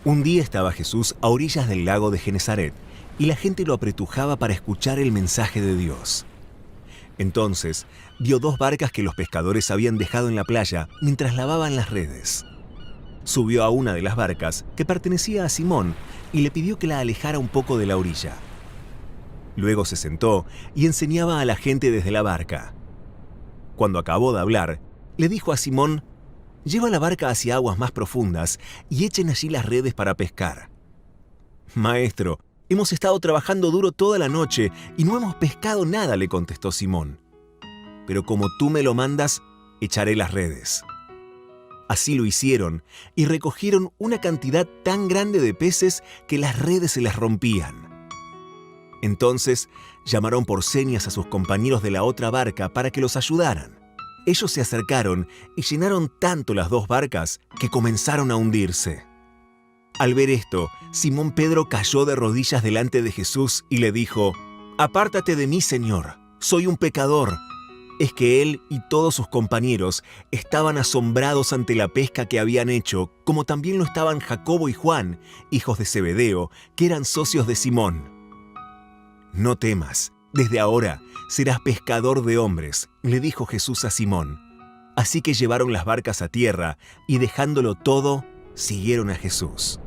Un día estaba Jesús a orillas del lago de Genesaret y la gente lo apretujaba para escuchar el mensaje de Dios. Entonces vio dos barcas que los pescadores habían dejado en la playa mientras lavaban las redes. Subió a una de las barcas, que pertenecía a Simón, y le pidió que la alejara un poco de la orilla. Luego se sentó y enseñaba a la gente desde la barca. Cuando acabó de hablar, le dijo a Simón: «Lleva la barca hacia aguas más profundas y echen allí las redes para pescar». «Maestro, hemos estado trabajando duro toda la noche y no hemos pescado nada», le contestó Simón. «Pero como tú me lo mandas, echaré las redes». Así lo hicieron y recogieron una cantidad tan grande de peces que las redes se les rompían. Entonces llamaron por señas a sus compañeros de la otra barca para que los ayudaran. Ellos se acercaron y llenaron tanto las dos barcas que comenzaron a hundirse. Al ver esto, Simón Pedro cayó de rodillas delante de Jesús y le dijo: «Apártate de mí, Señor, soy un pecador». Es que él y todos sus compañeros estaban asombrados ante la pesca que habían hecho, como también lo estaban Jacobo y Juan, hijos de Zebedeo, que eran socios de Simón. «No temas, desde ahora serás pescador de hombres», le dijo Jesús a Simón. Así que llevaron las barcas a tierra y, dejándolo todo, siguieron a Jesús.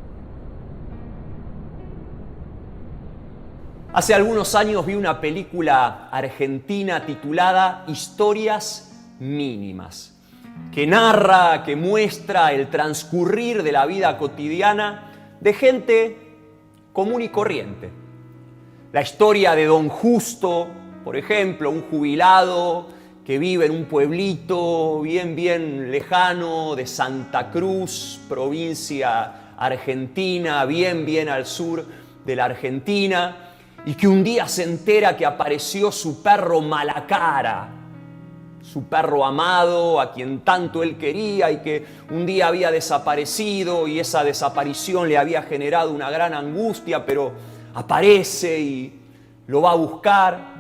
Hace algunos años vi una película argentina titulada Historias Mínimas, que narra, que muestra el transcurrir de la vida cotidiana de gente común y corriente. La historia de Don Justo, por ejemplo, un jubilado que vive en un pueblito bien lejano de Santa Cruz, provincia argentina, bien al sur de la Argentina, y que un día se entera que apareció su perro Malacara, su perro amado, a quien tanto él quería y que un día había desaparecido, y esa desaparición le había generado una gran angustia, pero aparece y lo va a buscar.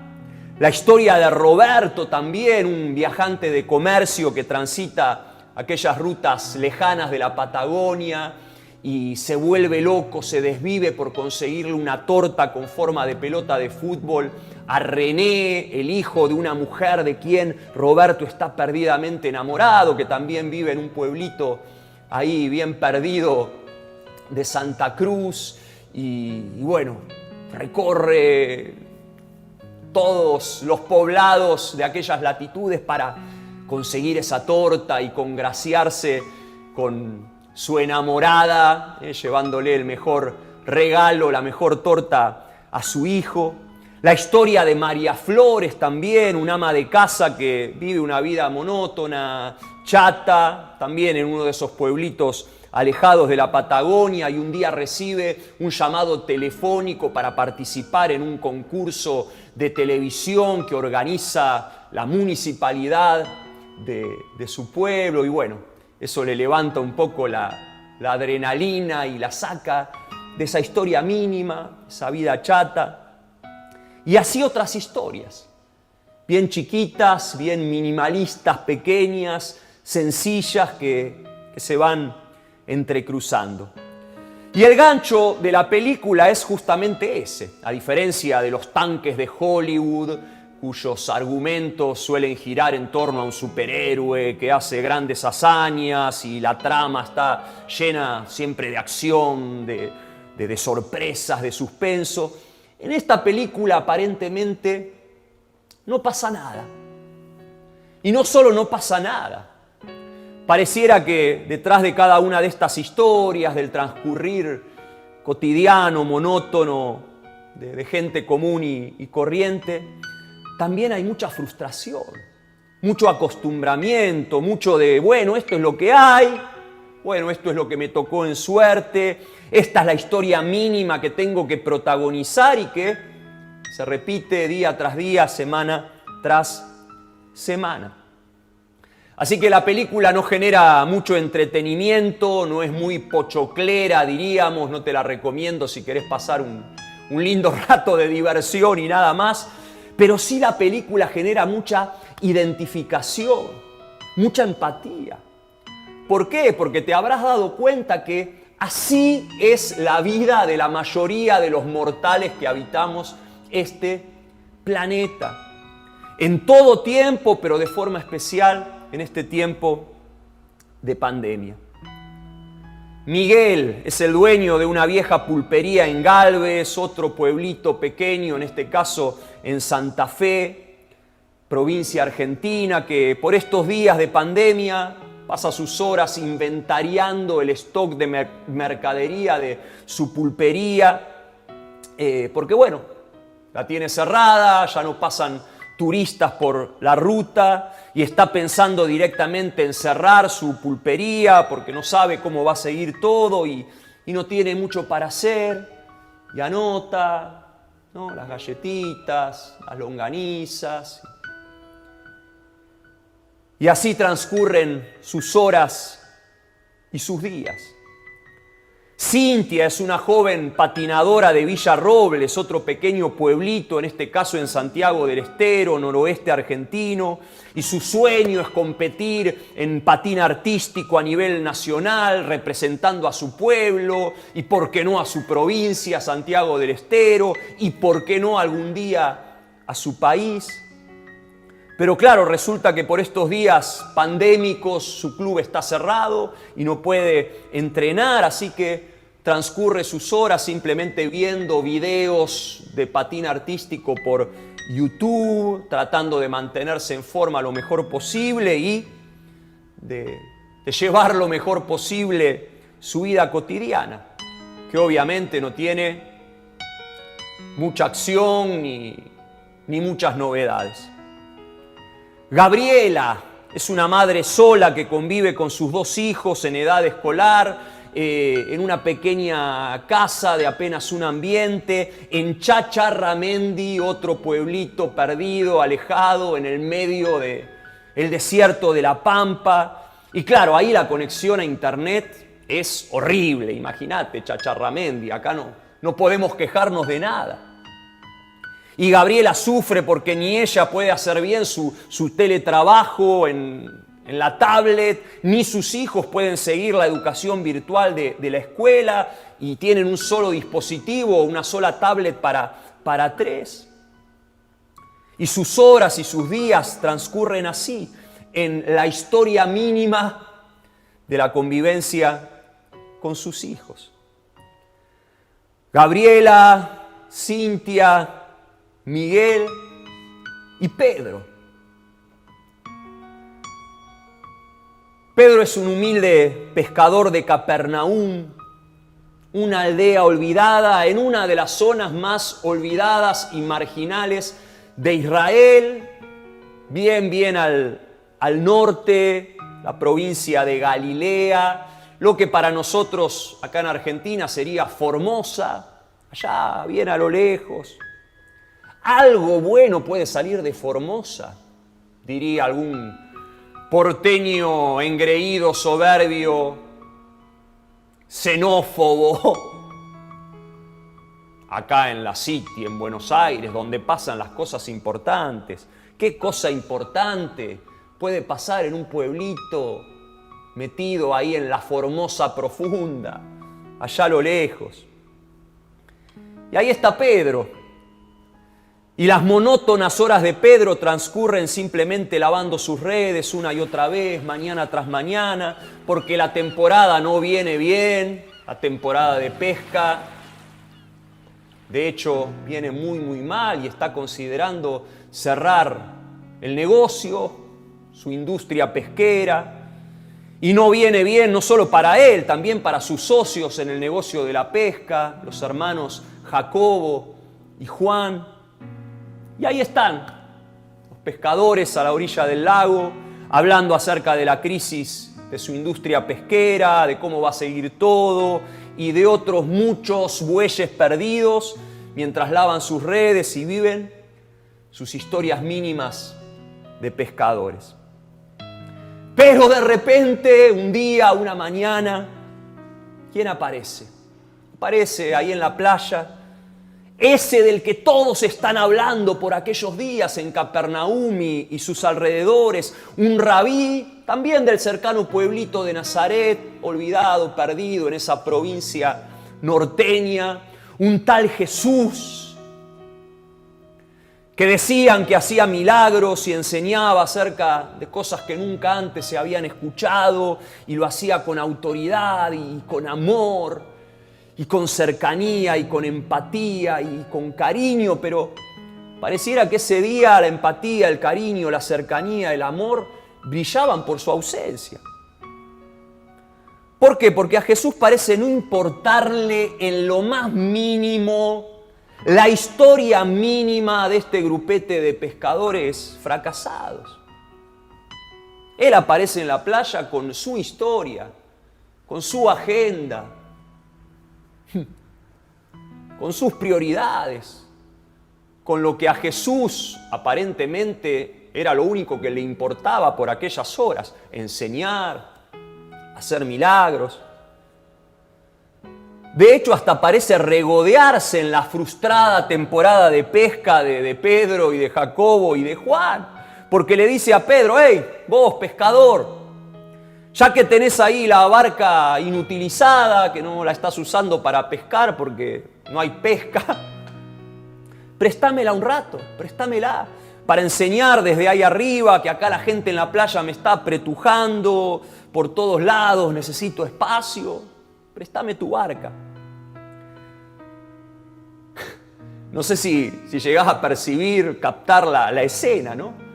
La historia de Roberto también, un viajante de comercio que transita aquellas rutas lejanas de la Patagonia y se vuelve loco, se desvive por conseguirle una torta con forma de pelota de fútbol a René, el hijo de una mujer de quien Roberto está perdidamente enamorado, que también vive en un pueblito ahí bien perdido de Santa Cruz, y bueno, recorre todos los poblados de aquellas latitudes para conseguir esa torta y congraciarse con su enamorada, llevándole el mejor regalo, la mejor torta a su hijo. La historia de María Flores también, una ama de casa que vive una vida monótona, chata, también en uno de esos pueblitos alejados de la Patagonia, y un día recibe un llamado telefónico para participar en un concurso de televisión que organiza la municipalidad de su pueblo, y bueno, eso le levanta un poco la adrenalina y la saca de esa historia mínima, esa vida chata. Y así otras historias, bien chiquitas, bien minimalistas, pequeñas, sencillas, que se van entrecruzando. Y el gancho de la película es justamente ese. A diferencia de los tanques de Hollywood, cuyos argumentos suelen girar en torno a un superhéroe que hace grandes hazañas y la trama está llena siempre de acción, de sorpresas, de suspenso, en esta película aparentemente no pasa nada. Y no solo no pasa nada, pareciera que detrás de cada una de estas historias, del transcurrir cotidiano, monótono, de gente común y corriente, también hay mucha frustración, mucho acostumbramiento, mucho de, bueno, esto es lo que hay, bueno, esto es lo que me tocó en suerte, esta es la historia mínima que tengo que protagonizar y que se repite día tras día, semana tras semana. Así que la película no genera mucho entretenimiento, no es muy pochoclera, diríamos, no te la recomiendo si querés pasar un lindo rato de diversión y nada más, pero sí la película genera mucha identificación, mucha empatía. ¿Por qué? Porque te habrás dado cuenta que Así es la vida de la mayoría de los mortales que habitamos este planeta. En todo tiempo, pero de forma especial en este tiempo de pandemia. Miguel es el dueño de una vieja pulpería en Galvez, otro pueblito pequeño, en este caso en Santa Fe, provincia argentina, que por estos días de pandemia pasa sus horas inventariando el stock de mercadería de su pulpería, porque bueno, la tiene cerrada, ya no pasan turistas por la ruta y está pensando directamente en cerrar su pulpería porque no sabe cómo va a seguir todo y no tiene mucho para hacer y anota, ¿no?, las galletitas, las longanizas. Y así transcurren sus horas y sus días. Cintia es una joven patinadora de Villa Robles, otro pequeño pueblito, en este caso en Santiago del Estero, noroeste argentino, y su sueño es competir en patín artístico a nivel nacional, representando a su pueblo, y por qué no a su provincia, Santiago del Estero, y por qué no algún día a su país. Pero claro, resulta que por estos días pandémicos su club está cerrado y no puede entrenar, así que transcurre sus horas simplemente viendo videos de patín artístico por YouTube, tratando de mantenerse en forma lo mejor posible y de llevar lo mejor posible su vida cotidiana, que obviamente no tiene mucha acción ni muchas novedades. Gabriela es una madre sola que convive con sus 2 hijos en edad escolar, en una pequeña casa de apenas un ambiente, en Chacharramendi, otro pueblito perdido, alejado, en el medio del desierto de La Pampa. Y claro, ahí la conexión a internet es horrible, imagínate, Chacharramendi, acá no podemos quejarnos de nada. Y Gabriela sufre porque ni ella puede hacer bien su teletrabajo en la tablet, ni sus hijos pueden seguir la educación virtual de la escuela y tienen un solo dispositivo, una sola tablet para 3. Y sus horas y sus días transcurren así, en la historia mínima de la convivencia con sus hijos. Gabriela, Cintia, Miguel y Pedro. Pedro es un humilde pescador de Capernaum, una aldea olvidada en una de las zonas más olvidadas y marginales de Israel, bien al norte, la provincia de Galilea, lo que para nosotros acá en Argentina sería Formosa, allá bien a lo lejos. Algo bueno puede salir de Formosa, diría algún porteño engreído, soberbio, xenófobo, acá en la City, en Buenos Aires, donde pasan las cosas importantes. ¿Qué cosa importante puede pasar en un pueblito metido ahí en la Formosa profunda, allá a lo lejos? Y ahí está Pedro. Y las monótonas horas de Pedro transcurren simplemente lavando sus redes una y otra vez, mañana tras mañana, porque la temporada no viene bien, la temporada de pesca. De hecho, viene muy mal y está considerando cerrar el negocio, su industria pesquera. Y no viene bien no solo para él, también para sus socios en el negocio de la pesca, los hermanos Jacobo y Juan. Y ahí están los pescadores a la orilla del lago, hablando acerca de la crisis de su industria pesquera, de cómo va a seguir todo y de otros muchos bueyes perdidos mientras lavan sus redes y viven sus historias mínimas de pescadores. Pero de repente, un día, una mañana, ¿quién aparece? Aparece ahí en la playa ese del que todos están hablando por aquellos días en Capernaum y sus alrededores, un rabí también del cercano pueblito de Nazaret, olvidado, perdido en esa provincia norteña, un tal Jesús, que decían que hacía milagros y enseñaba acerca de cosas que nunca antes se habían escuchado, y lo hacía con autoridad y con amor, y con cercanía y con empatía y con cariño, pero pareciera que ese día la empatía, el cariño, la cercanía, el amor brillaban por su ausencia. ¿Por qué? Porque a Jesús parece no importarle en lo más mínimo la historia mínima de este grupete de pescadores fracasados. Él aparece en la playa con su historia, con su agenda, con sus prioridades, con lo que a Jesús aparentemente era lo único que le importaba por aquellas horas: enseñar, hacer milagros. De hecho, hasta parece regodearse en la frustrada temporada de pesca de Pedro y de Jacobo y de Juan, porque le dice a Pedro: hey, vos pescador, ya que tenés ahí la barca inutilizada, que no la estás usando para pescar porque no hay pesca, préstamela un rato, préstamela para enseñar desde ahí arriba, que acá la gente en la playa me está apretujando por todos lados, necesito espacio, préstame tu barca. No sé si llegás a percibir, captar la escena, ¿no?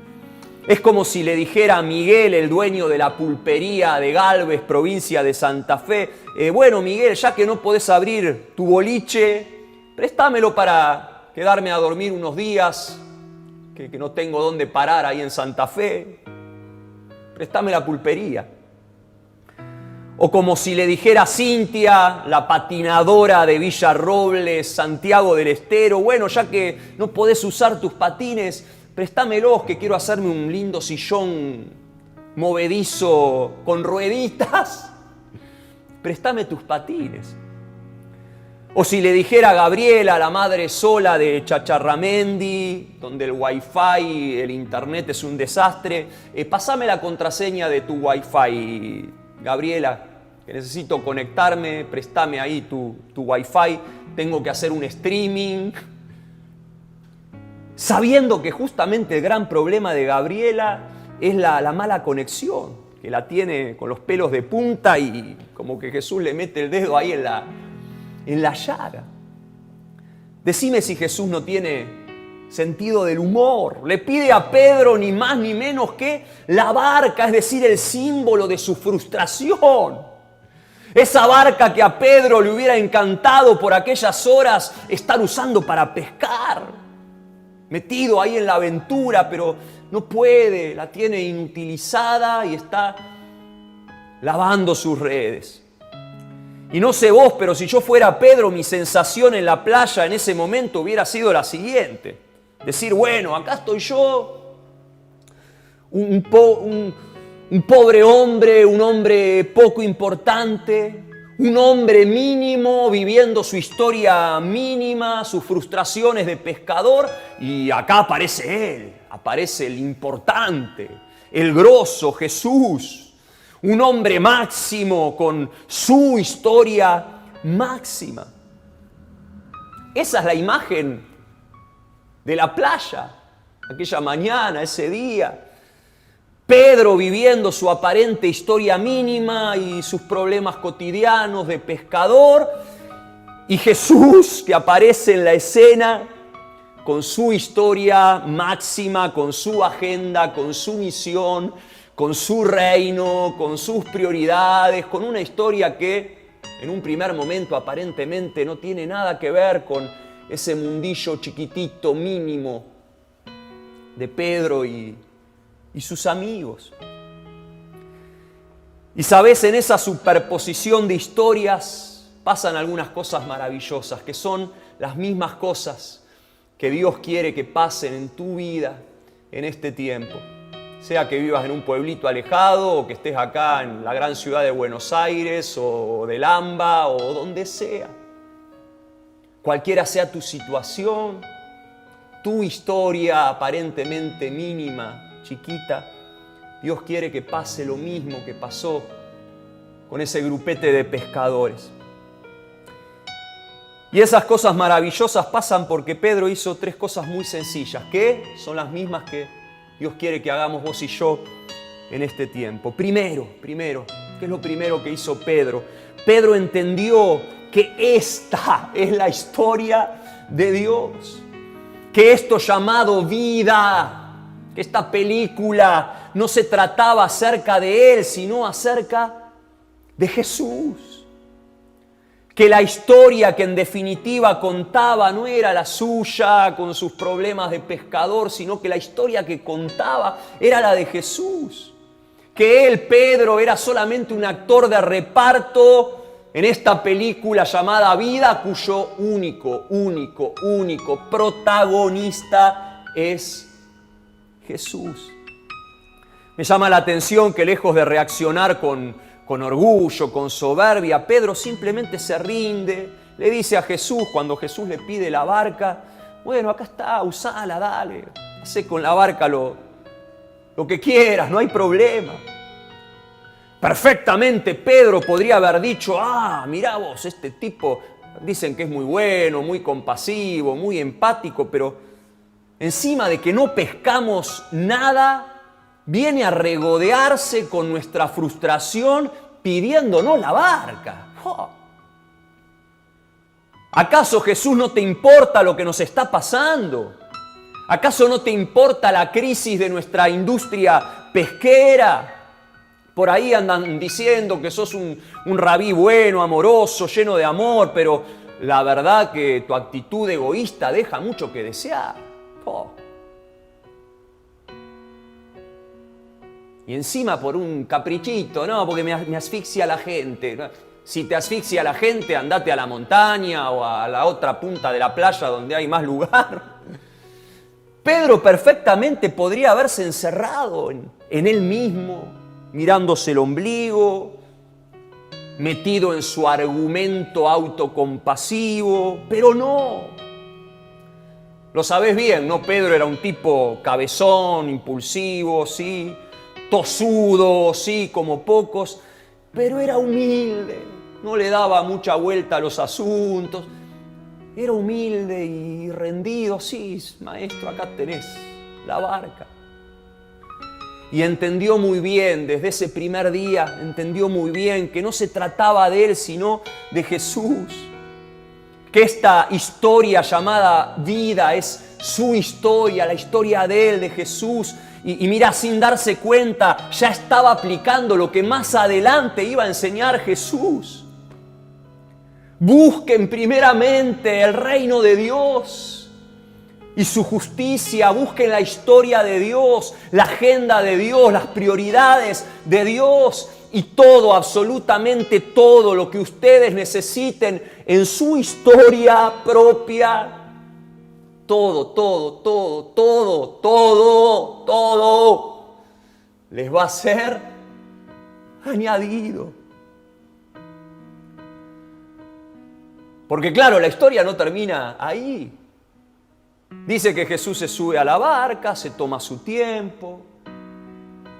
Es como si le dijera a Miguel, el dueño de la pulpería de Galvez, provincia de Santa Fe: bueno, Miguel, ya que no podés abrir tu boliche, préstamelo para quedarme a dormir unos días, que no tengo dónde parar ahí en Santa Fe. Préstame la pulpería. O como si le dijera a Cintia, la patinadora de Villarrobles, Santiago del Estero: bueno, ya que no podés usar tus patines, préstamelos, que quiero hacerme un lindo sillón movedizo con rueditas. Préstame tus patines. O si le dijera a Gabriela, la madre sola de Chacharramendi, donde el wifi, el internet es un desastre: pasame la contraseña de tu wifi, Gabriela, que necesito conectarme, préstame ahí tu wifi, tengo que hacer un streaming. Sabiendo que justamente el gran problema de Gabriela es la mala conexión, que la tiene con los pelos de punta, y como que Jesús le mete el dedo ahí en la llaga. Decime si Jesús no tiene sentido del humor. Le pide a Pedro ni más ni menos que la barca, es decir, el símbolo de su frustración. Esa barca que a Pedro le hubiera encantado por aquellas horas estar usando para pescar. Metido ahí en la aventura, pero no puede, la tiene inutilizada y está lavando sus redes. Y no sé vos, pero si yo fuera Pedro, mi sensación en la playa en ese momento hubiera sido la siguiente: decir, bueno, acá estoy yo, un pobre hombre, un hombre poco importante, un hombre mínimo viviendo su historia mínima, sus frustraciones de pescador, y acá aparece él, aparece el importante, el grosso Jesús. Un hombre máximo con su historia máxima. Esa es la imagen de la playa, aquella mañana, ese día. Pedro viviendo su aparente historia mínima y sus problemas cotidianos de pescador. Y Jesús que aparece en la escena con su historia máxima, con su agenda, con su misión, con su reino, con sus prioridades, con una historia que en un primer momento aparentemente no tiene nada que ver con ese mundillo chiquitito, mínimo de Pedro y sus amigos. Y sabes, en esa superposición de historias pasan algunas cosas maravillosas, que son las mismas cosas que Dios quiere que pasen en tu vida en este tiempo. Sea que vivas en un pueblito alejado o que estés acá en la gran ciudad de Buenos Aires o del AMBA o donde sea. cualquiera sea tu situación, tu historia aparentemente mínima, chiquita, Dios quiere que pase lo mismo que pasó con ese grupete de pescadores. Y esas cosas maravillosas pasan porque Pedro hizo 3 cosas muy sencillas, que son las mismas que Dios quiere que hagamos vos y yo en este tiempo. Primero, ¿qué es lo primero que hizo Pedro? Pedro entendió que esta es la historia de Dios, que esto llamado vida, que esta película no se trataba acerca de Él, sino acerca de Jesús. Que la historia que en definitiva contaba no era la suya con sus problemas de pescador, sino que la historia que contaba era la de Jesús. Que él, Pedro, era solamente un actor de reparto en esta película llamada Vida, cuyo único protagonista es Jesús. Me llama la atención que lejos de reaccionar con orgullo, con soberbia, Pedro simplemente se rinde, le dice a Jesús, cuando Jesús le pide la barca, bueno, acá está, usala, dale, hacé con la barca lo que quieras, no hay problema. Perfectamente Pedro podría haber dicho, mirá vos, este tipo, dicen que es muy bueno, muy compasivo, muy empático, pero encima de que no pescamos nada, viene a regodearse con nuestra frustración pidiéndonos la barca. ¿Acaso Jesús no te importa lo que nos está pasando? ¿Acaso no te importa la crisis de nuestra industria pesquera? Por ahí andan diciendo que sos un rabí bueno, amoroso, lleno de amor, pero la verdad que tu actitud egoísta deja mucho que desear. Y encima por un caprichito, no, porque me asfixia la gente. Si te asfixia la gente, andate a la montaña o a la otra punta de la playa donde hay más lugar. Pedro perfectamente podría haberse encerrado en él mismo, mirándose el ombligo, metido en su argumento autocompasivo, pero no. Lo sabés bien, ¿no? Pedro era un tipo cabezón, impulsivo, sí, tosudo, sí, como pocos, pero era humilde, no le daba mucha vuelta a los asuntos, era humilde y rendido, sí, maestro, acá tenés la barca. Y entendió muy bien, desde ese primer día, entendió muy bien que no se trataba de él, sino de Jesús. Que esta historia llamada vida es su historia, la historia de él, de Jesús. Y mira, sin darse cuenta, ya estaba aplicando lo que más adelante iba a enseñar Jesús. Busquen primeramente el reino de Dios y su justicia. Busquen la historia de Dios, la agenda de Dios, las prioridades de Dios. Y todo, absolutamente todo lo que ustedes necesiten en su historia propia, todo les va a ser añadido. Porque claro, la historia no termina ahí. Dice que Jesús se sube a la barca, se toma su tiempo,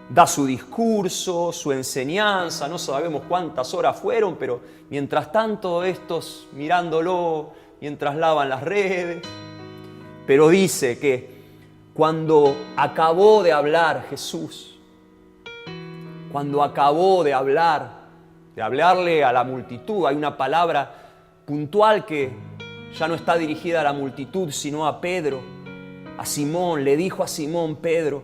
da su discurso, su enseñanza, no sabemos cuántas horas fueron, pero mientras tanto estos mirándolo, mientras lavan las redes. Pero dice que cuando acabó de hablar Jesús, cuando acabó de hablarle a la multitud, hay una palabra puntual que ya no está dirigida a la multitud, sino a Pedro, a Simón. Le dijo a Simón Pedro: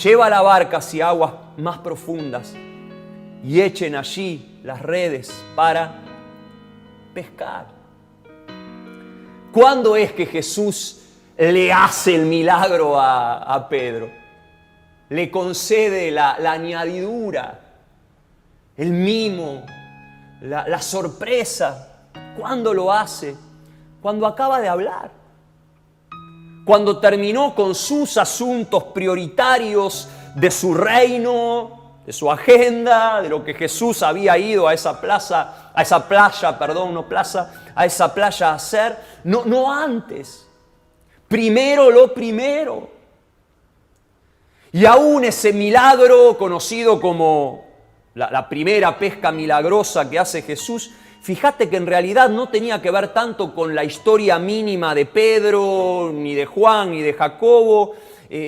lleva la barca hacia aguas más profundas y echen allí las redes para pescar. ¿Cuándo es que Jesús le hace el milagro a Pedro? Le concede la añadidura, el mimo, la sorpresa. ¿Cuándo lo hace? Cuando acaba de hablar. Cuando terminó con sus asuntos prioritarios de su reino, de su agenda, de lo que Jesús había ido a esa playa a hacer. No antes. Primero lo primero. Y aún ese milagro conocido como la primera pesca milagrosa que hace Jesús, fíjate que en realidad no tenía que ver tanto con la historia mínima de Pedro, ni de Juan, ni de Jacobo.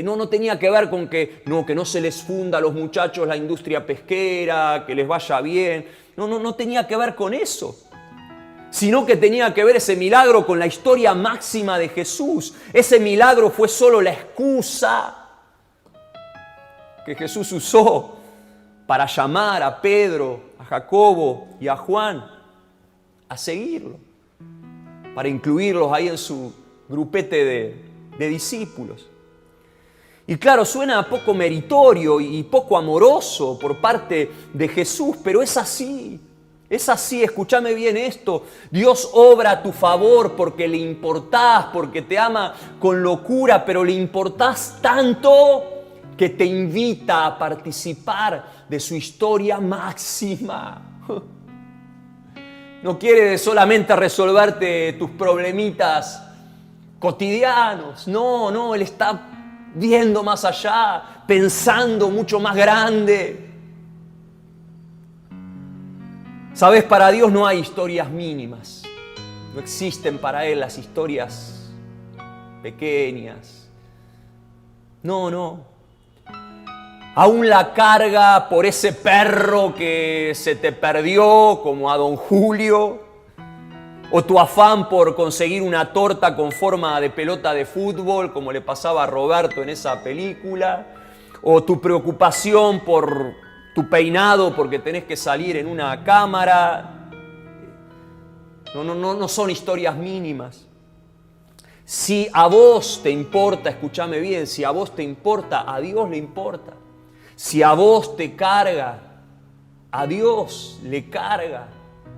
No tenía que ver con que no se les funda a los muchachos la industria pesquera, que les vaya bien. No tenía que ver con eso. Sino que tenía que ver ese milagro con la historia máxima de Jesús. Ese milagro fue solo la excusa que Jesús usó para llamar a Pedro, a Jacobo y a Juan a seguirlo, para incluirlos ahí en su grupete de discípulos. Y claro, suena poco meritorio y poco amoroso por parte de Jesús, pero es así. Es así, escúchame bien esto. Dios obra a tu favor porque le importás, porque te ama con locura, pero le importás tanto que te invita a participar de su historia máxima. No quiere solamente resolverte tus problemitas cotidianos. No, Él está viendo más allá, pensando mucho más grande. Sabes, para Dios no hay historias mínimas. No existen para Él las historias pequeñas. No. Aún la carga por ese perro que se te perdió, como a don Julio, o tu afán por conseguir una torta con forma de pelota de fútbol, como le pasaba a Roberto en esa película, o tu preocupación por tu peinado porque tenés que salir en una cámara. No son historias mínimas. Si a vos te importa, escúchame bien, si a vos te importa, a Dios le importa. Si a vos te carga, a Dios le carga.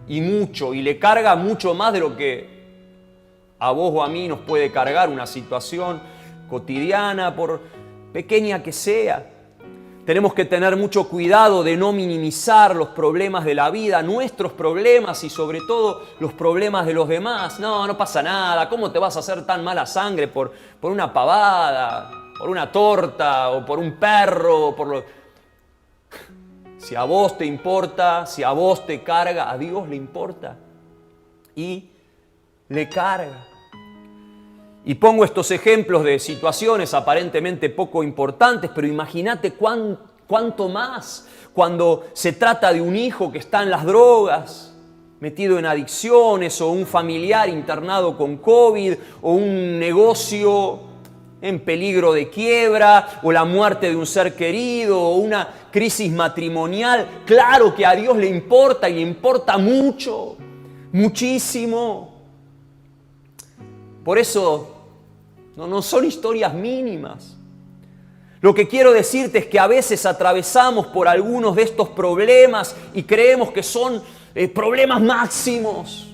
Y mucho, y le carga mucho más de lo que a vos o a mí nos puede cargar una situación cotidiana, por pequeña que sea. Tenemos que tener mucho cuidado de no minimizar los problemas de la vida, nuestros problemas y sobre todo los problemas de los demás. No pasa nada. ¿Cómo te vas a hacer tan mala sangre por una pavada, por una torta o por un perro? Si a vos te importa, si a vos te carga, a Dios le importa y le carga. Y pongo estos ejemplos de situaciones aparentemente poco importantes, pero imagínate cuánto más cuando se trata de un hijo que está en las drogas, metido en adicciones, o un familiar internado con COVID, o un negocio en peligro de quiebra, o la muerte de un ser querido, o una crisis matrimonial. Claro que a Dios le importa, y le importa mucho, muchísimo. Por eso no son historias mínimas. Lo que quiero decirte es que a veces atravesamos por algunos de estos problemas y creemos que son problemas máximos.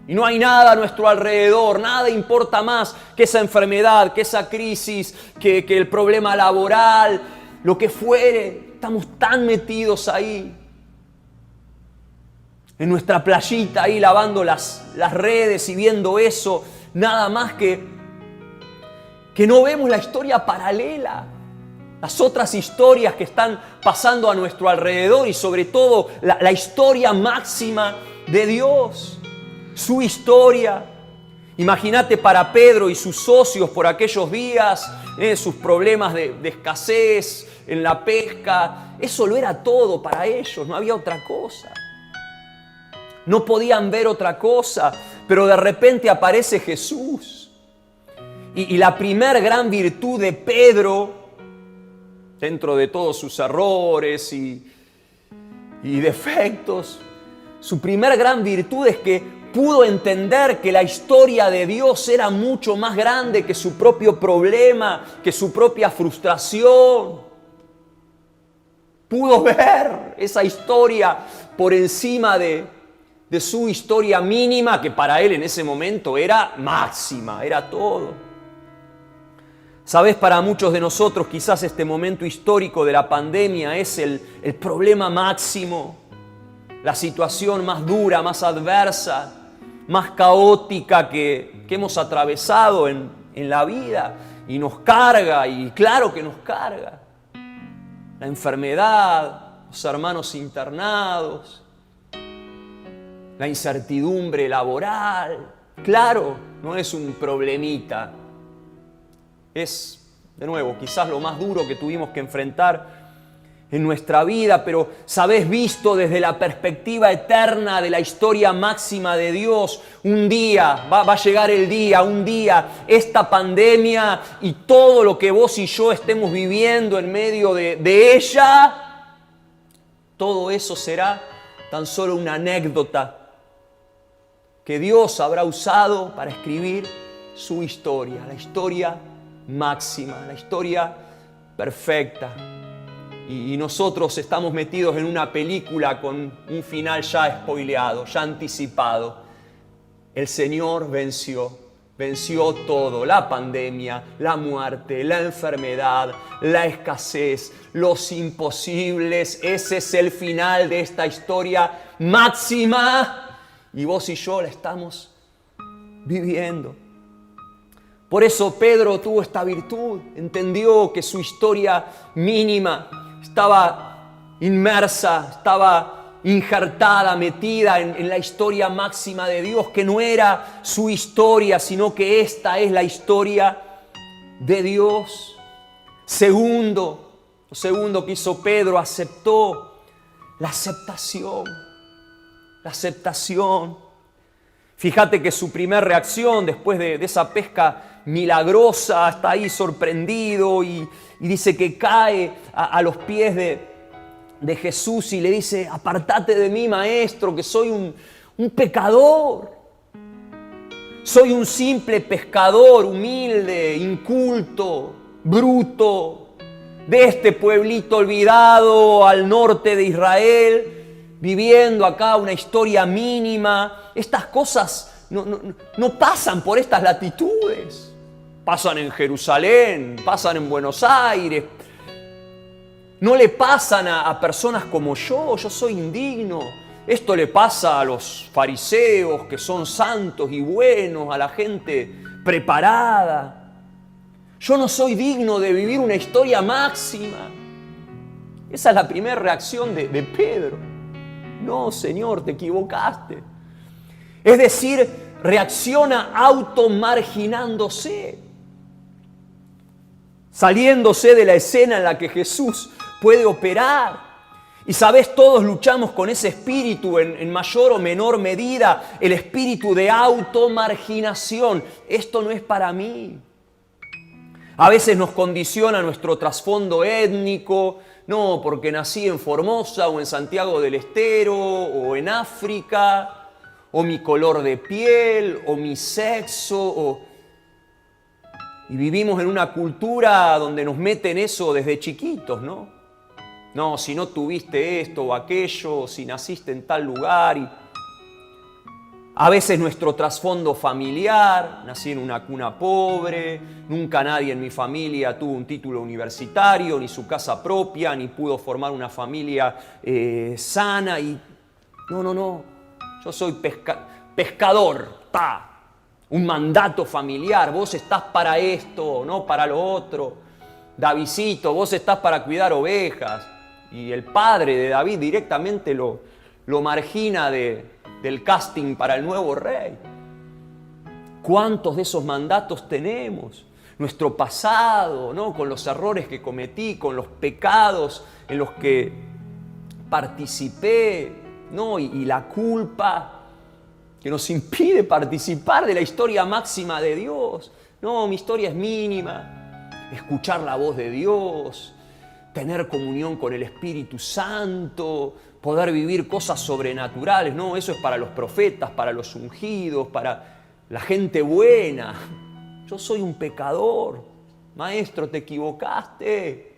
Y no hay nada a nuestro alrededor, nada importa más que esa enfermedad, que esa crisis, que el problema laboral, lo que fuere. Estamos tan metidos ahí, en nuestra playita, ahí lavando las redes y viendo eso, nada más que no vemos la historia paralela, las otras historias que están pasando a nuestro alrededor y sobre todo la historia máxima de Dios, su historia. Imagínate para Pedro y sus socios por aquellos días, sus problemas de escasez en la pesca, eso lo era todo para ellos, no había otra cosa. No podían ver otra cosa, pero de repente aparece Jesús. Y la primer gran virtud de Pedro, dentro de todos sus errores y defectos, su primer gran virtud es que pudo entender que la historia de Dios era mucho más grande que su propio problema, que su propia frustración. Pudo ver esa historia por encima de su historia mínima, que para él en ese momento era máxima, era todo. Sabes, para muchos de nosotros quizás este momento histórico de la pandemia es el problema máximo, la situación más dura, más adversa, más caótica que hemos atravesado en la vida, y nos carga, y claro que nos carga. La enfermedad, los hermanos internados, la incertidumbre laboral, claro, no es un problemita. Es, de nuevo, quizás lo más duro que tuvimos que enfrentar en nuestra vida, pero, ¿sabes? Visto desde la perspectiva eterna de la historia máxima de Dios, un día, va a llegar el día, un día, esta pandemia y todo lo que vos y yo estemos viviendo en medio de ella, todo eso será tan solo una anécdota que Dios habrá usado para escribir su historia, la historia máxima, la historia perfecta. Y nosotros estamos metidos en una película con un final ya spoileado, ya anticipado. El Señor venció todo, la pandemia, la muerte, la enfermedad, la escasez, los imposibles. Ese es el final de esta historia máxima y vos y yo la estamos viviendo. Por eso Pedro tuvo esta virtud, entendió que su historia mínima estaba inmersa, estaba injertada, metida en la historia máxima de Dios, que no era su historia, sino que esta es la historia de Dios. Lo segundo que hizo Pedro, aceptó la aceptación. La aceptación. Fíjate que su primera reacción después de esa pesca milagrosa, está ahí sorprendido y dice que cae a los pies de Jesús y le dice: apartate de mí, maestro, que soy un pecador. Soy un simple pescador, humilde, inculto, bruto, de este pueblito olvidado al norte de Israel, viviendo acá una historia mínima. Estas cosas no pasan por estas latitudes. Pasan en Jerusalén, pasan en Buenos Aires. No le pasan a personas como yo soy indigno. Esto le pasa a los fariseos, que son santos y buenos, a la gente preparada. Yo no soy digno de vivir una historia máxima. Esa es la primera reacción de Pedro. No, Señor, te equivocaste. Es decir, reacciona automarginándose, saliéndose de la escena en la que Jesús puede operar. Y sabes, todos luchamos con ese espíritu en mayor o menor medida, el espíritu de automarginación. Esto no es para mí. A veces nos condiciona nuestro trasfondo étnico, no, porque nací en Formosa o en Santiago del Estero o en África, o mi color de piel, o mi sexo, y vivimos en una cultura donde nos meten eso desde chiquitos, ¿no? No, si no tuviste esto o aquello, si naciste en tal lugar. Y a veces nuestro trasfondo familiar, nací en una cuna pobre, nunca nadie en mi familia tuvo un título universitario, ni su casa propia, ni pudo formar una familia sana. Y no, yo soy pescador, un mandato familiar, vos estás para esto, no para lo otro. Davidcito, vos estás para cuidar ovejas. Y el padre de David directamente lo margina del casting para el nuevo rey. ¿Cuántos de esos mandatos tenemos? Nuestro pasado, ¿no? Con los errores que cometí, con los pecados en los que participé, ¿no? Y la culpa que nos impide participar de la historia máxima de Dios. No, mi historia es mínima. Escuchar la voz de Dios, tener comunión con el Espíritu Santo, poder vivir cosas sobrenaturales. No, eso es para los profetas, para los ungidos, para la gente buena. Yo soy un pecador. Maestro, te equivocaste.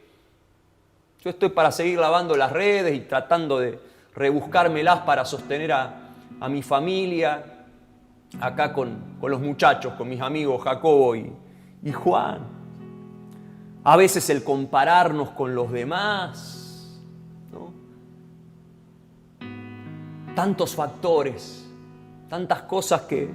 Yo estoy para seguir lavando las redes y tratando de rebuscármelas para sostener a mi familia, acá con los muchachos, con mis amigos Jacobo y Juan. a veces el compararnos con los demás, ¿no? Tantos factores, tantas cosas que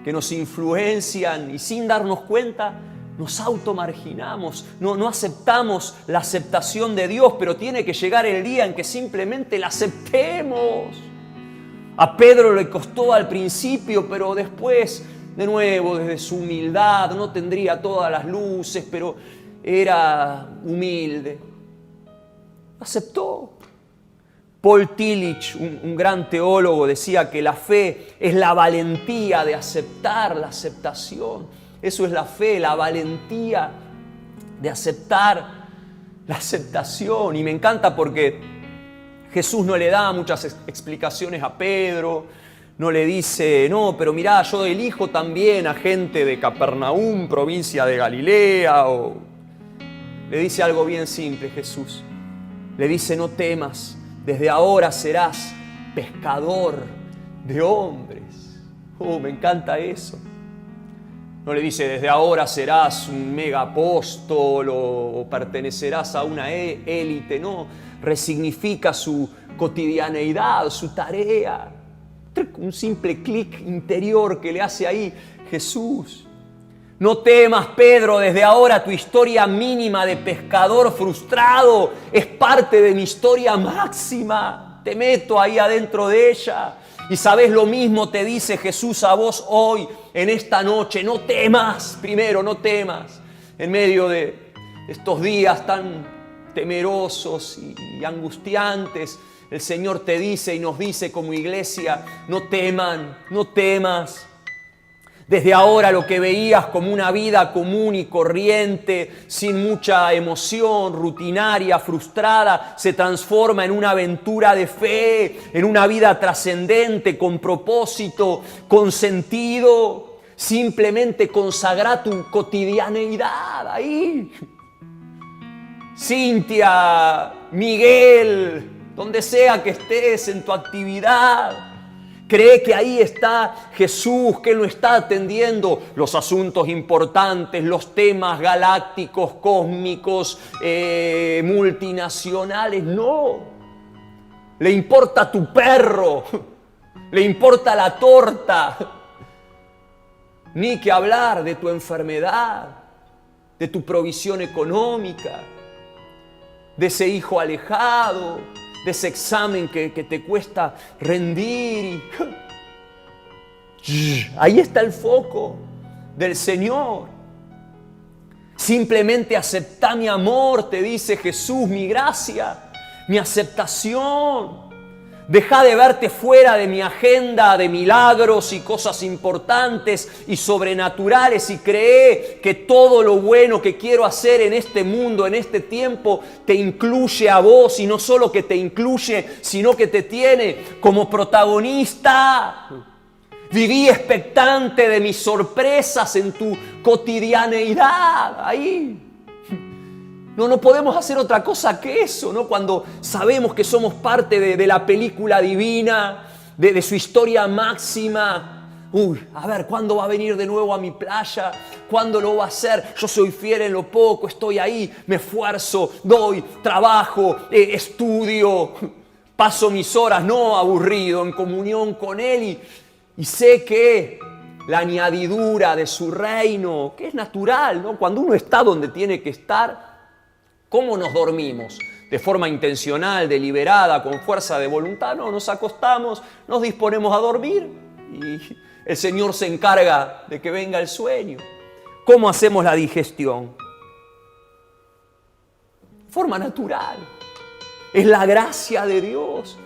nos influencian y sin darnos cuenta nos automarginamos, no aceptamos la aceptación de Dios, pero tiene que llegar el día en que simplemente la aceptemos. A Pedro le costó al principio, pero después, de nuevo, desde su humildad, no tendría todas las luces, pero era humilde. Aceptó. Paul Tillich, un gran teólogo, decía que la fe es la valentía de aceptar la aceptación. Eso es la fe, la valentía de aceptar la aceptación. Y me encanta porque Jesús no le da muchas explicaciones a Pedro, no le dice, no, pero mirá, yo elijo también a gente de Capernaum, provincia de Galilea, le dice algo bien simple Jesús. Le dice, no temas, desde ahora serás pescador de hombres. Me encanta eso. No le dice, desde ahora serás un mega apóstol o pertenecerás a una élite. No, resignifica su cotidianeidad, su tarea. Un simple clic interior que le hace ahí Jesús. No temas, Pedro, desde ahora tu historia mínima de pescador frustrado es parte de mi historia máxima. Te meto ahí adentro de ella. Y sabes, lo mismo te dice Jesús a vos hoy, en esta noche. No temas, primero, no temas. En medio de estos días tan temerosos y angustiantes, el Señor te dice y nos dice como iglesia, no teman, no temas. Desde ahora lo que veías como una vida común y corriente, sin mucha emoción, rutinaria, frustrada, se transforma en una aventura de fe, en una vida trascendente, con propósito, con sentido. Simplemente consagra tu cotidianeidad ahí. Cintia, Miguel, donde sea que estés en tu actividad, cree que ahí está Jesús, que Él no está atendiendo los asuntos importantes, los temas galácticos, cósmicos, multinacionales. No. Le importa tu perro, le importa la torta. Ni que hablar de tu enfermedad, de tu provisión económica, de ese hijo alejado, de ese examen que te cuesta rendir. Ahí está el foco del Señor. Simplemente aceptá mi amor, te dice Jesús, mi gracia, mi aceptación. Deja de verte fuera de mi agenda de milagros y cosas importantes y sobrenaturales y cree que todo lo bueno que quiero hacer en este mundo, en este tiempo, te incluye a vos, y no solo que te incluye, sino que te tiene como protagonista. Viví expectante de mis sorpresas en tu cotidianeidad, ahí. No podemos hacer otra cosa que eso, ¿no? Cuando sabemos que somos parte de la película divina, de su historia máxima. A ver, ¿cuándo va a venir de nuevo a mi playa? ¿Cuándo lo va a hacer? Yo soy fiel en lo poco, estoy ahí, me esfuerzo, doy, trabajo, estudio, paso mis horas, no aburrido, en comunión con Él y sé que la añadidura de su reino, que es natural, ¿no? Cuando uno está donde tiene que estar, ¿cómo nos dormimos? ¿De forma intencional, deliberada, con fuerza de voluntad? No, nos acostamos, nos disponemos a dormir y el Señor se encarga de que venga el sueño. ¿Cómo hacemos la digestión? De forma natural. Es la gracia de Dios.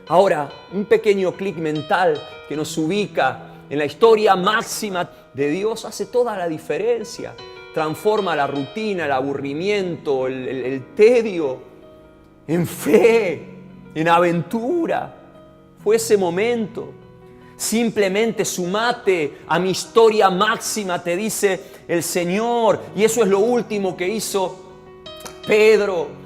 Ahora, un pequeño clic mental que nos ubica en la historia máxima de Dios hace toda la diferencia. Transforma la rutina, el aburrimiento, el tedio en fe, en aventura. Fue ese momento. Simplemente sumate a mi historia máxima, te dice el Señor. Y eso es lo último que hizo Pedro.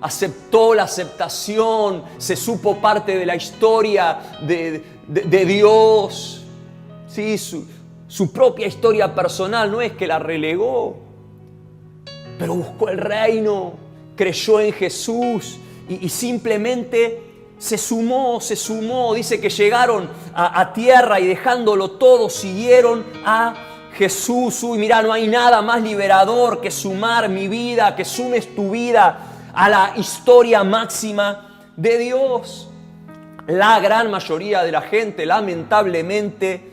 Aceptó la aceptación, se supo parte de la historia de Dios. Sí, su propia historia personal, no es que la relegó. pero buscó el reino, creyó en Jesús y simplemente se sumó. Dice que llegaron a tierra y dejándolo todo, siguieron a Jesús. Uy, mira, no hay nada más liberador que sumar mi vida, que sumes tu vida a la historia máxima de Dios. La gran mayoría de la gente, lamentablemente,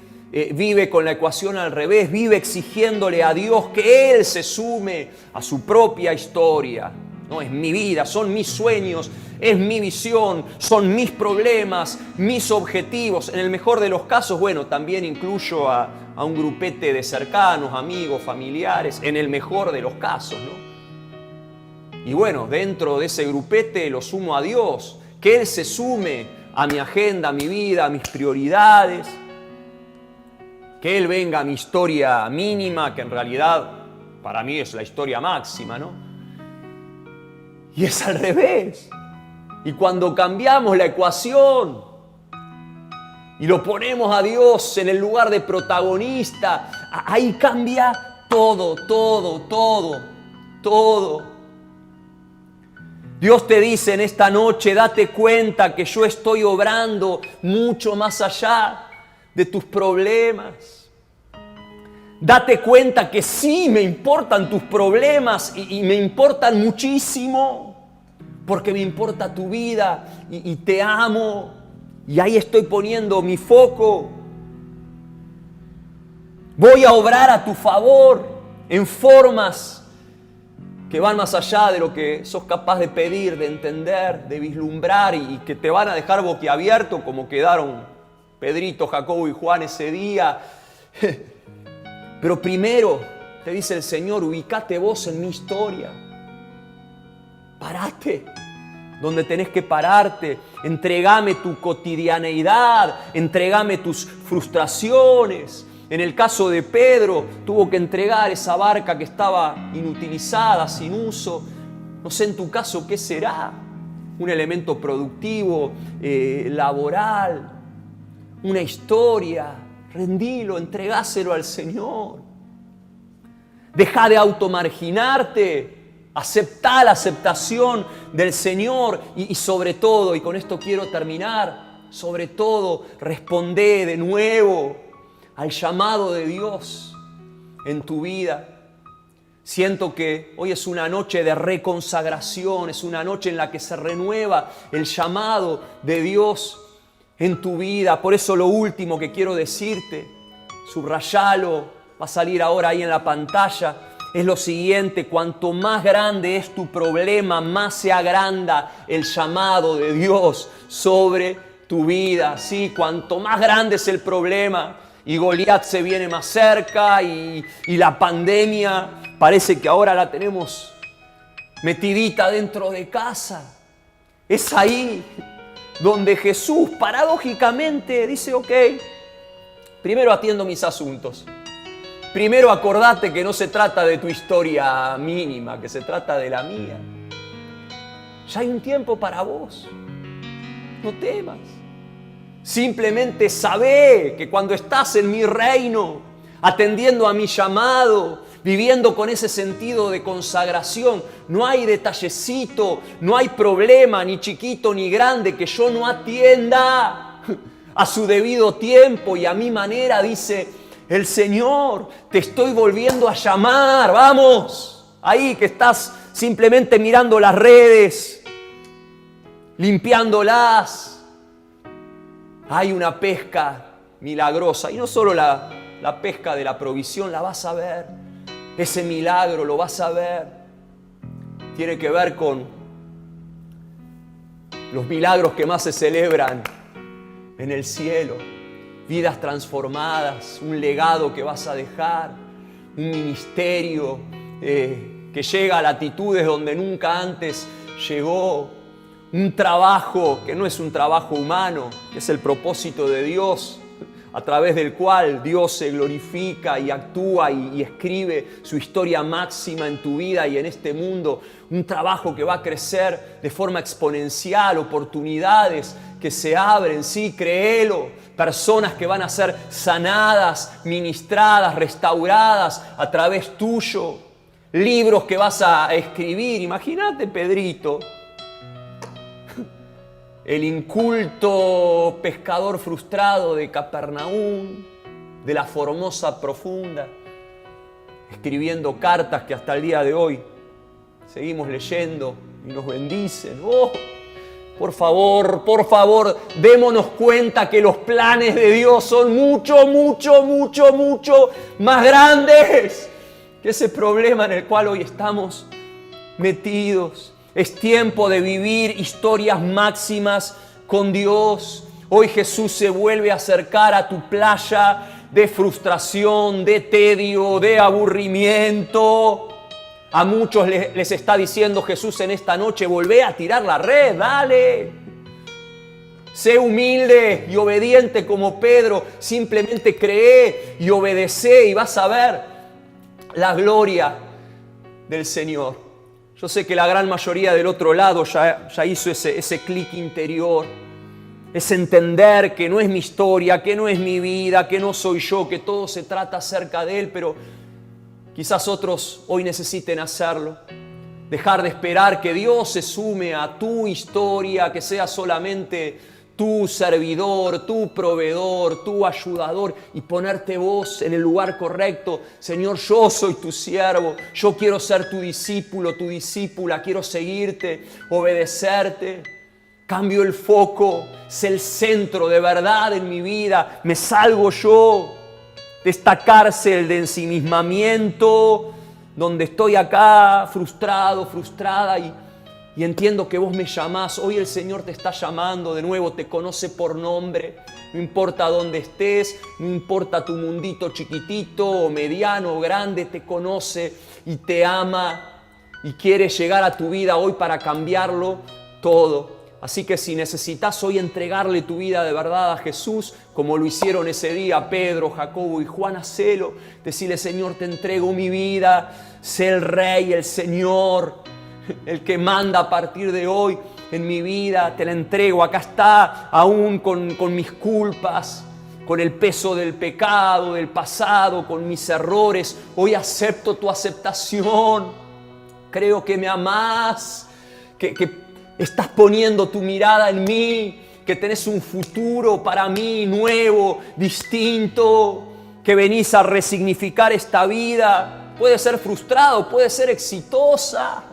vive con la ecuación al revés, vive exigiéndole a Dios que Él se sume a su propia historia. No, es mi vida, son mis sueños, es mi visión, son mis problemas, mis objetivos. En el mejor de los casos, bueno, también incluyo a un grupete de cercanos, amigos, familiares, en el mejor de los casos, ¿no? Y bueno, dentro de ese grupete lo sumo a Dios, que Él se sume a mi agenda, a mi vida, a mis prioridades, que Él venga a mi historia mínima, que en realidad para mí es la historia máxima, ¿no? Y es al revés. Y cuando cambiamos la ecuación y lo ponemos a Dios en el lugar de protagonista, ahí cambia todo. Dios te dice en esta noche, date cuenta que yo estoy obrando mucho más allá de tus problemas. Date cuenta que sí me importan tus problemas y me importan muchísimo, porque me importa tu vida y te amo. Y ahí estoy poniendo mi foco. Voy a obrar a tu favor en formas que van más allá de lo que sos capaz de pedir, de entender, de vislumbrar y que te van a dejar boquiabierto como quedaron Pedrito, Jacobo y Juan ese día. Pero primero, te dice el Señor, ubicate vos en mi historia. Parate donde tenés que pararte. Entregame tu cotidianeidad, entregame tus frustraciones. En el caso de Pedro, tuvo que entregar esa barca que estaba inutilizada, sin uso. No sé en tu caso qué será. Un elemento productivo, laboral, una historia. Rendilo, entregáselo al Señor. Deja de automarginarte. Aceptá la aceptación del Señor. Y sobre todo, y con esto quiero terminar, sobre todo, respondé de nuevo al llamado de Dios en tu vida. Siento que hoy es una noche de reconsagración, es una noche en la que se renueva el llamado de Dios en tu vida. Por eso lo último que quiero decirte, subrayalo, va a salir ahora ahí en la pantalla, es lo siguiente: cuanto más grande es tu problema, más se agranda el llamado de Dios sobre tu vida. Sí, cuanto más grande es el problema, y Goliat se viene más cerca y la pandemia parece que ahora la tenemos metidita dentro de casa. Es ahí donde Jesús paradójicamente dice, ok, primero atiendo mis asuntos. Primero acordate que no se trata de tu historia mínima, que se trata de la mía. Ya hay un tiempo para vos. No temas. Simplemente sabé que cuando estás en mi reino, atendiendo a mi llamado, viviendo con ese sentido de consagración, no hay detallecito, no hay problema, ni chiquito ni grande, que yo no atienda a su debido tiempo y a mi manera, dice el Señor. Te estoy volviendo a llamar, vamos, ahí que estás simplemente mirando las redes, limpiándolas. Hay una pesca milagrosa, y no solo la pesca de la provisión, la vas a ver. Ese milagro lo vas a ver. Tiene que ver con los milagros que más se celebran en el cielo. Vidas transformadas, un legado que vas a dejar, un ministerio que llega a latitudes donde nunca antes llegó. Un trabajo que no es un trabajo humano, que es el propósito de Dios, a través del cual Dios se glorifica y actúa y escribe su historia máxima en tu vida y en este mundo. Un trabajo que va a crecer de forma exponencial, oportunidades que se abren, sí, créelo. Personas que van a ser sanadas, ministradas, restauradas a través tuyo. libros que vas a escribir. Imagínate, Pedrito, el inculto pescador frustrado de Capernaum, de la Formosa profunda, escribiendo cartas que hasta el día de hoy seguimos leyendo y nos bendicen. ¡Oh! Por favor, démonos cuenta que los planes de Dios son mucho más grandes que ese problema en el cual hoy estamos metidos. Es tiempo de vivir historias máximas con Dios. Hoy Jesús se vuelve a acercar a tu playa de frustración, de tedio, de aburrimiento. A muchos les está diciendo Jesús en esta noche: volvé a tirar la red, dale. Sé humilde y obediente como Pedro. Simplemente cree y obedece y vas a ver la gloria del Señor. Yo sé que la gran mayoría del otro lado ya hizo ese clic interior. Es entender que no es mi historia, que no es mi vida, que no soy yo, que todo se trata acerca de Él, pero quizás otros hoy necesiten hacerlo. Dejar de esperar que Dios se sume a tu historia, que sea solamente tu servidor, tu proveedor, tu ayudador, y ponerte vos en el lugar correcto. Señor, yo soy tu siervo, yo quiero ser tu discípulo, tu discípula, quiero seguirte, obedecerte. Cambio el foco, sé el centro de verdad en mi vida, me salgo yo de esta cárcel de ensimismamiento, donde estoy acá frustrado, frustrada, y entiendo que vos me llamás. Hoy el Señor te está llamando de nuevo, te conoce por nombre. No importa dónde estés, no importa tu mundito chiquitito o mediano o grande, te conoce y te ama y quiere llegar a tu vida hoy para cambiarlo todo. Así que si necesitas hoy entregarle tu vida de verdad a Jesús, como lo hicieron ese día Pedro, Jacobo y Juan, hacelo. Decirle: Señor, te entrego mi vida, sé el Rey, el Señor, el que manda a partir de hoy en mi vida, te la entrego. Acá está, aún con mis culpas, con el peso del pecado, del pasado, con mis errores. Hoy acepto tu aceptación. Creo que me amás, que estás poniendo tu mirada en mí, que tenés un futuro para mí nuevo, distinto, que venís a resignificar esta vida. Puede ser frustrado, puede ser exitosa.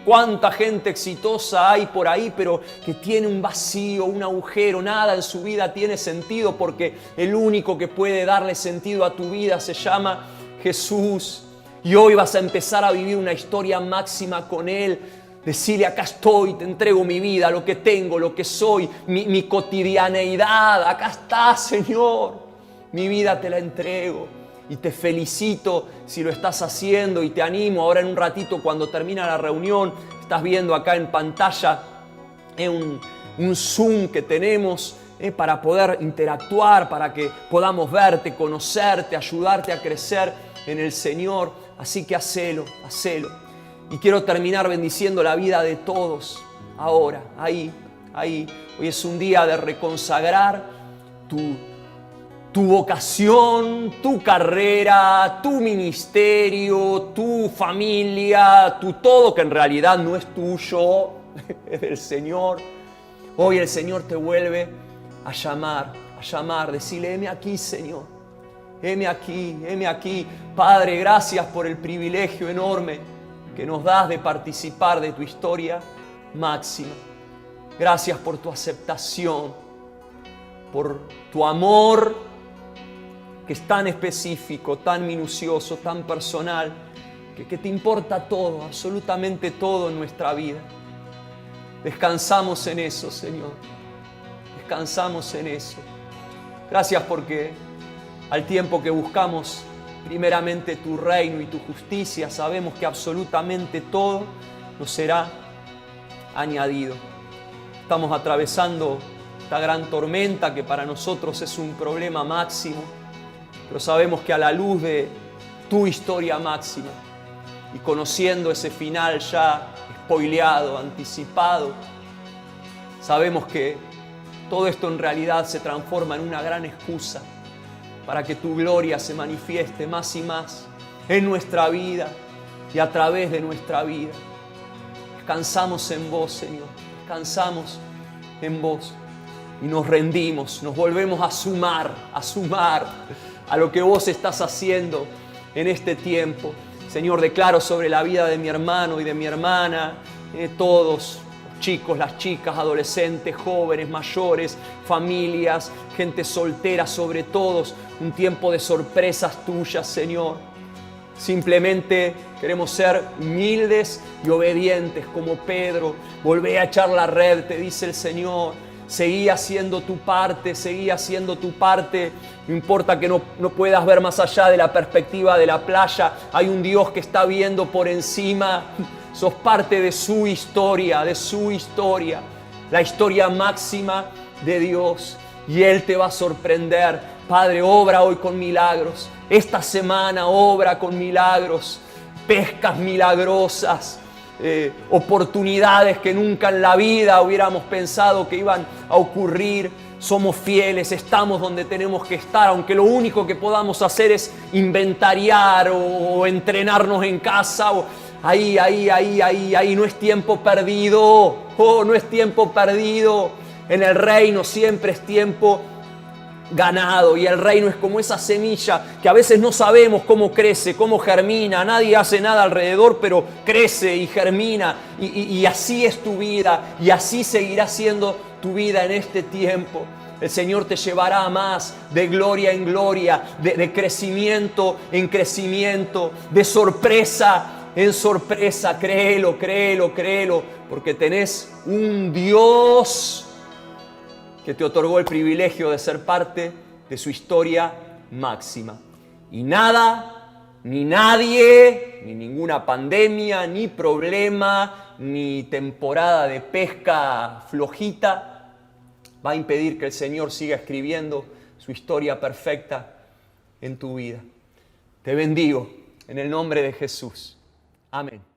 Cuánta gente exitosa hay por ahí, pero que tiene un vacío, un agujero, nada en su vida tiene sentido, porque el único que puede darle sentido a tu vida se llama Jesús. Y hoy vas a empezar a vivir una historia máxima con Él. Decirle: acá estoy, te entrego mi vida, lo que tengo, lo que soy, mi cotidianeidad. Acá está, Señor, mi vida te la entrego. Y te felicito si lo estás haciendo, y te animo. Ahora en un ratito, cuando termina la reunión, estás viendo acá en pantalla un Zoom que tenemos para poder interactuar, para que podamos verte, conocerte, ayudarte a crecer en el Señor. Así que hacelo. Y quiero terminar bendiciendo la vida de todos ahora, ahí. Hoy es un día de reconsagrar tu vocación, tu carrera, tu ministerio, tu familia, tu todo, que en realidad no es tuyo, es del Señor. Hoy el Señor te vuelve a llamar, decirle: heme aquí, Señor, heme aquí. Padre, gracias por el privilegio enorme que nos das de participar de tu historia máxima. Gracias por tu aceptación, por tu amor, que es tan específico, tan minucioso, tan personal, que te importa todo, absolutamente todo en nuestra vida. Descansamos en eso, Señor. Descansamos en eso. Gracias porque al tiempo que buscamos primeramente tu reino y tu justicia, sabemos que absolutamente todo nos será añadido. Estamos atravesando esta gran tormenta que para nosotros es un problema máximo, pero sabemos que a la luz de tu historia máxima y conociendo ese final ya spoileado, anticipado, sabemos que todo esto en realidad se transforma en una gran excusa para que tu gloria se manifieste más y más en nuestra vida, y a través de nuestra vida. Descansamos en vos, Señor. Descansamos en vos. Y nos rendimos, nos volvemos a sumar a lo que vos estás haciendo en este tiempo. Señor, declaro sobre la vida de mi hermano y de mi hermana, todos, los chicos, las chicas, adolescentes, jóvenes, mayores, familias, gente soltera, sobre todos, un tiempo de sorpresas tuyas, Señor. Simplemente queremos ser humildes y obedientes como Pedro. Volvé a echar la red, te dice el Señor. Seguí haciendo tu parte, seguí haciendo tu parte. No importa que no puedas ver más allá de la perspectiva de la playa. Hay un Dios que está viendo por encima. Sos parte de su historia, la historia máxima de Dios. Y Él te va a sorprender. Padre, obra hoy con milagros. Esta semana obra con milagros. Pescas milagrosas. Oportunidades que nunca en la vida hubiéramos pensado que iban a ocurrir. Somos fieles, estamos donde tenemos que estar, aunque lo único que podamos hacer es inventariar o entrenarnos en casa. Ahí no es tiempo perdido. No es tiempo perdido. En el reino siempre es tiempo ganado, y el reino es como esa semilla que a veces no sabemos cómo crece, cómo germina, nadie hace nada alrededor, pero crece y germina, y así es tu vida, y así seguirá siendo tu vida en este tiempo. El Señor te llevará a más, de gloria en gloria, de crecimiento en crecimiento, de sorpresa en sorpresa. Créelo, porque tenés un Dios que te otorgó el privilegio de ser parte de su historia máxima. Y nada, ni nadie, ni ninguna pandemia, ni problema, ni temporada de pesca flojita va a impedir que el Señor siga escribiendo su historia perfecta en tu vida. Te bendigo en el nombre de Jesús. Amén.